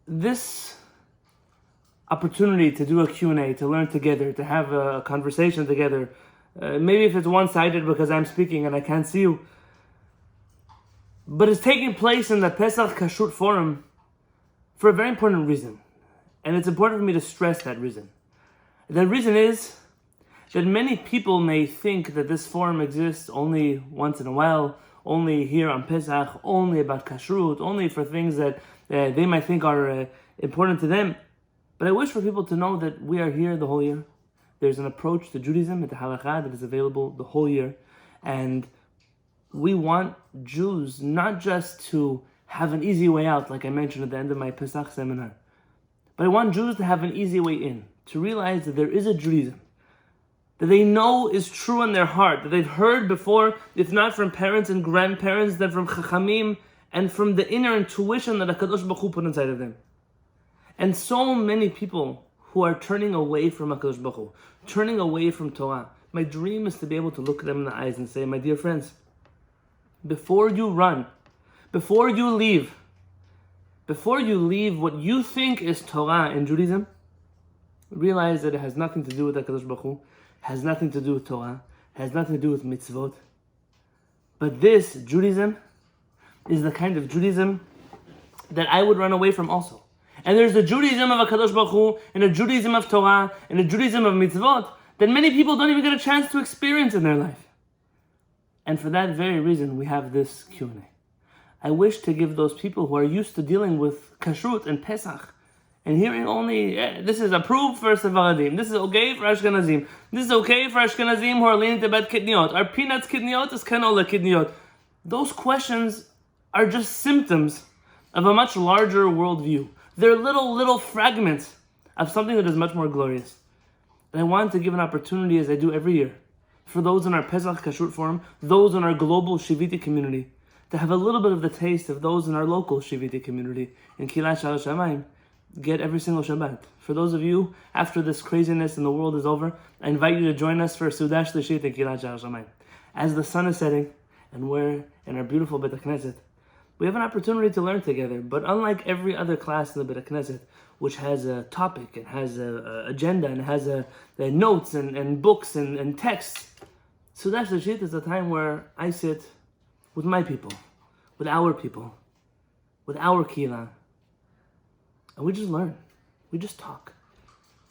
this opportunity to do a Q&A, to learn together, to have a conversation together, maybe if it's one-sided because I'm speaking and I can't see you, but it's taking place in the Pesach Kashrut Forum for a very important reason. And it's important for me to stress that reason. The reason is that many people may think that this forum exists only once in a while, only here on Pesach, only about Kashrut, only for things that they might think are important to them. But I wish for people to know that we are here the whole year. There's an approach to Judaism and to Halakha that is available the whole year. And we want Jews not just to have an easy way out, like I mentioned at the end of my Pesach seminar, but I want Jews to have an easy way in, to realize that there is a Judaism that they know is true in their heart, that they've heard before, if not from parents and grandparents, then from Chachamim, and from the inner intuition that HaKadosh Baruch Hu put inside of them. And so many people who are turning away from HaKadosh Baruch Hu, turning away from Torah, my dream is to be able to look them in the eyes and say, my dear friends, before you run, before you leave what you think is Torah in Judaism, realize that it has nothing to do with HaKadosh Baruch Hu, has nothing to do with Torah, has nothing to do with mitzvot. But this Judaism is the kind of Judaism that I would run away from also. And there's the Judaism of HaKadosh Baruch Hu, and a Judaism of Torah, and a Judaism of mitzvot that many people don't even get a chance to experience in their life. And for that very reason, we have this Q&A. I wish to give those people who are used to dealing with Kashrut and Pesach, and hearing only, this is approved for Sephardim, this is okay for Ashkenazim, this is okay for Ashkenazim who are leaning to bet kidniyot. Are peanuts kidniyot? Is canola kidniyot? Those questions are just symptoms of a much larger worldview. They're little fragments of something that is much more glorious. And I wanted to give an opportunity, as I do every year, for those in our Pesach Kashrut Forum, those in our global Shiviti community, to have a little bit of the taste of those in our local Shiviti community in Kehillat Shaar HaShamayim get every single Shabbat. For those of you, after this craziness in the world is over, I invite you to join us for Sudah Shlishit in Kehillat Shaar HaShamayim. As the sun is setting, and we're in our beautiful Bet HaKnesset, we have an opportunity to learn together. But unlike every other class in the Bet HaKnesset, which has a topic, and has an agenda, and has notes and books and texts, Sudah Shlishit is a time where I sit with my people, with our Kehillah, and we just learn. We just talk.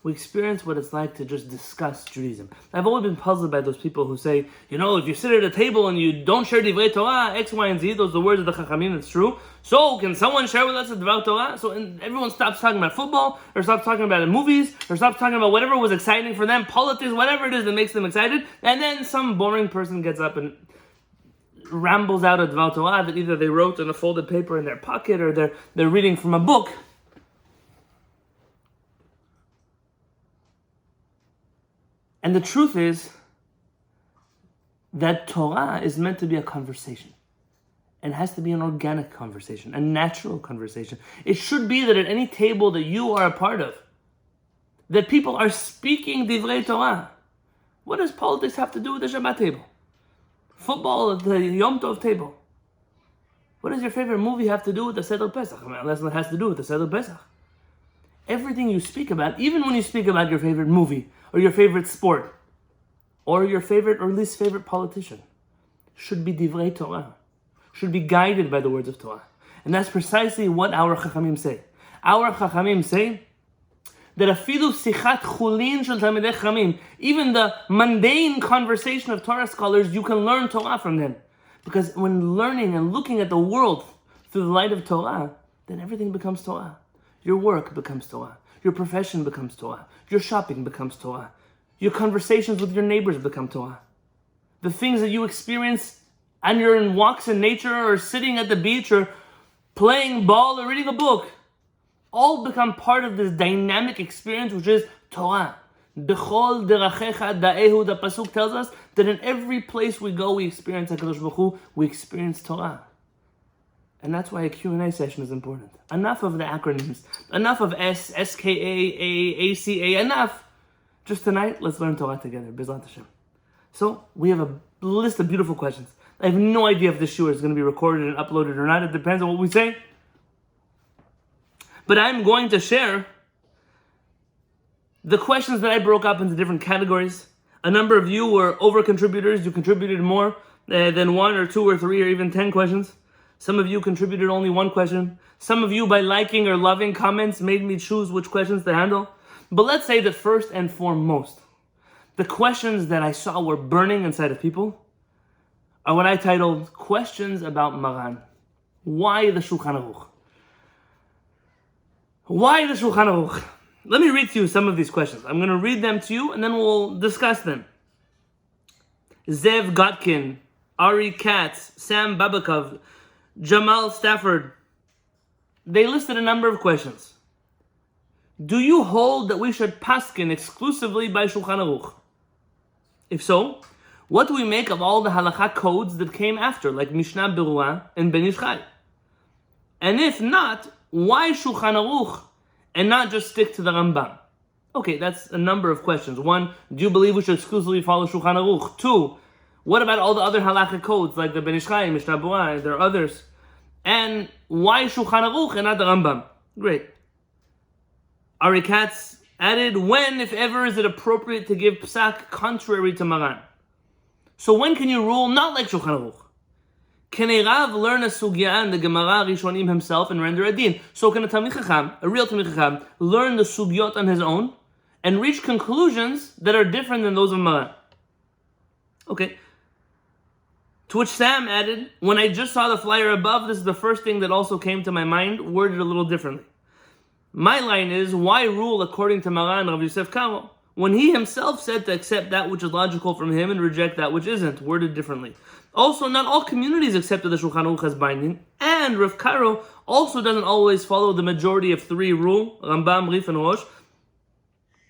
We experience what it's like to just discuss Judaism. I've always been puzzled by those people who say, if you sit at a table and you don't share Divrei Torah, X, Y, and Z, those are the words of the Chachamim, it's true. So can someone share with us a Divrei Torah? So everyone stops talking about football, or stops talking about movies, or stops talking about whatever was exciting for them, politics, whatever it is that makes them excited, and then some boring person gets up and rambles out a Divrei Torah that either they wrote on a folded paper in their pocket, or they're reading from a book. And the truth is that Torah is meant to be a conversation. And it has to be an organic conversation, a natural conversation. It should be that at any table that you are a part of, that people are speaking Divrei Torah. What does politics have to do with the Shabbat table? Football at the Yom Tov table. What does your favorite movie have to do with the Seder Pesach? Unless it has to do with the Seder Pesach. Everything you speak about, even when you speak about your favorite movie, or your favorite sport, or your favorite or least favorite politician, should be Divrei Torah, should be guided by the words of Torah. And that's precisely what our Chachamim say. Our Chachamim say that afilu sichat chulin shel talmidei Chachamim, even the mundane conversation of Torah scholars, you can learn Torah from them. Because when learning and looking at the world through the light of Torah, then everything becomes Torah. Your work becomes Torah. Your profession becomes Torah. Your shopping becomes Torah. Your conversations with your neighbors become Torah. The things that you experience on your walks in nature, or sitting at the beach, or playing ball, or reading a book, all become part of this dynamic experience, which is Torah. B'chol derachecha da'ehu, the pasuk tells us that in every place we go, we experience HaKadosh Baruch Hu, we experience Torah. And that's why a Q&A session is important. Enough of the acronyms. Enough of SKA, ACA, enough. Just tonight, let's learn Torah together. B'ezrat Hashem. So, we have a list of beautiful questions. I have no idea if this shiur is going to be recorded and uploaded or not. It depends on what we say. But I'm going to share the questions that I broke up into different categories. A number of you were over-contributors. You contributed more than 1 or 2 or 3 or even 10 questions. Some of you contributed only 1 question. Some of you, by liking or loving comments, made me choose which questions to handle. But let's say that first and foremost, the questions that I saw were burning inside of people are what I titled Questions About Maran. Why the Shulchan Aruch? Why the Shulchan Aruch? Let me read to you some of these questions. I'm going to read them to you and then we'll discuss them. Zev Gotkin, Ari Katz, Sam Babakov, Jamal Stafford. They listed a number of questions. Do you hold that we should paskin exclusively by Shulchan Aruch? If so, what do we make of all the halakha codes that came after, like Mishnah Berurah and Ben Ish Chai? And if not, why Shulchan Aruch and not just stick to the Rambam? Okay, that's a number of questions. 1, do you believe we should exclusively follow Shulchan Aruch? 2, what about all the other halakha codes like the Ben Ish Chai, Mishnah Berurah, there are others? And why Shulchan Aruch and not the Rambam? Great. Ari Katz added, when, if ever, is it appropriate to give psak contrary to Maran? So when can you rule not like Shulchan Aruch? Can a Rav learn a sugya in the Gemara Rishonim himself and render a din? So can a Talmid Chacham, a real Talmid Chacham, learn the sugyot on his own and reach conclusions that are different than those of Maran? Okay. To which Sam added, when I just saw the flyer above, this is the first thing that also came to my mind, worded a little differently. My line is, why rule according to Maran Rav Yosef Karo, when he himself said to accept that which is logical from him and reject that which isn't, worded differently. Also, not all communities accepted the Shulchan Aruch as binding, and Rav Karo also doesn't always follow the majority of 3 rule, Rambam, Rif, and Rosh.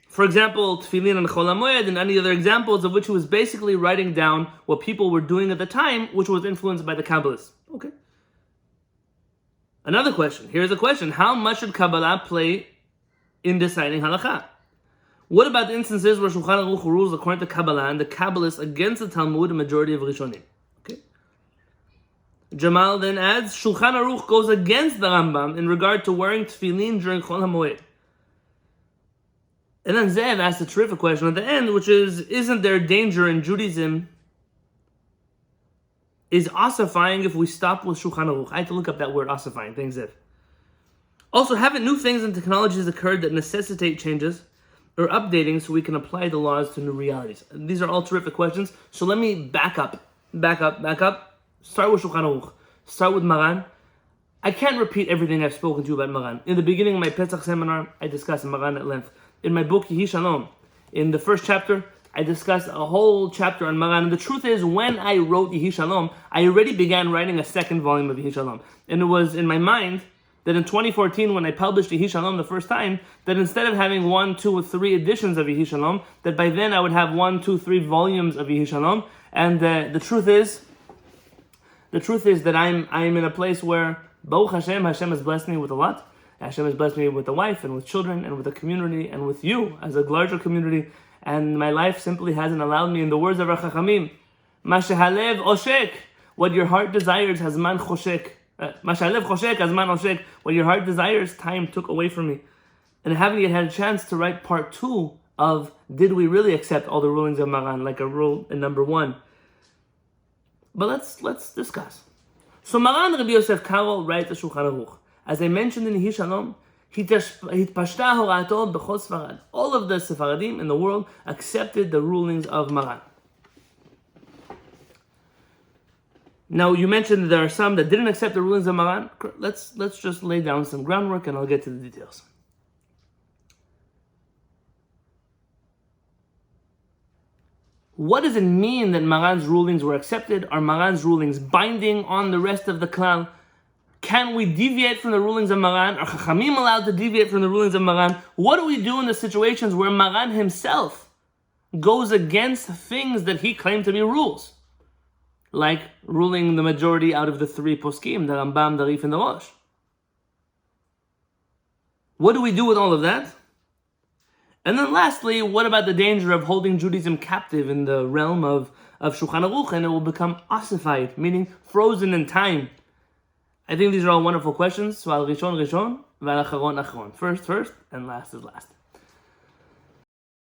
For example, Tefillin and Chol HaMoed, and any other examples of which he was basically writing down what people were doing at the time, which was influenced by the Kabbalists. Okay. Another question. Here's a question. How much should Kabbalah play in deciding halakha? What about the instances where Shulchan Aruch rules according to Kabbalah and the Kabbalists against the Talmud, a majority of Rishonim? Okay. Jamal then adds, Shulchan Aruch goes against the Rambam in regard to wearing tefillin during Chol HaMoed. And then Zev asked a terrific question at the end, which is, isn't there danger in Judaism? Is ossifying if we stop with Shulchan Aruch? I had to look up that word, ossifying. Thanks, Zev. Also, haven't new things and technologies occurred that necessitate changes or updating so we can apply the laws to new realities? These are all terrific questions. So let me back up. Start with Shulchan Aruch. Start with Maran. I can't repeat everything I've spoken to you about Maran. In the beginning of my Pesach seminar, I discussed Maran at length. In my book, Yehi Shalom, in the first chapter, I discussed a whole chapter on Maran. And the truth is, when I wrote Yehi Shalom, I already began writing a second volume of Yehi Shalom. And it was in my mind that in 2014, when I published Yehi Shalom the first time, that instead of having 1, 2, or 3 editions of Yehi Shalom, that by then I would have 1, 2, 3 volumes of Yehi Shalom. And the truth is that I'm in a place where Baruch Hashem has blessed me with a lot. Hashem has blessed me with a wife and with children and with a community and with you as a larger community. And my life simply hasn't allowed me, in the words of our Chachamim, Ma shehalev oshek, what your heart desires, hazman choshek. Ma shehalev choshek, hazman oshek, what your heart desires, time took away from me. And I haven't yet had a chance to write part 2 of, did we really accept all the rulings of Maran, like a rule in number 1. But let's discuss. So Maran Rabbi Yosef Karo writes the Shulchan Aruch. As I mentioned in Yehi Shalom, התפשטה הוראתו בכל ספרד. All of the Sephardim in the world accepted the rulings of Maran. Now you mentioned that there are some that didn't accept the rulings of Maran. Let's just lay down some groundwork and I'll get to the details. What does it mean that Maran's rulings were accepted? Are Maran's rulings binding on the rest of the Klal? Can we deviate from the rulings of Maran? Are Chachamim allowed to deviate from the rulings of Maran? What do we do in the situations where Maran himself goes against things that he claimed to be rules? Like ruling the majority out of the 3 poskim, the Rambam, the Rif, and the Rosh. What do we do with all of that? And then lastly, what about the danger of holding Judaism captive in the realm of Shulchan Aruch, and it will become ossified, meaning frozen in time, I think these are all wonderful questions. So al rishon rishon, ועל אחרון אחרון. First, and last is last.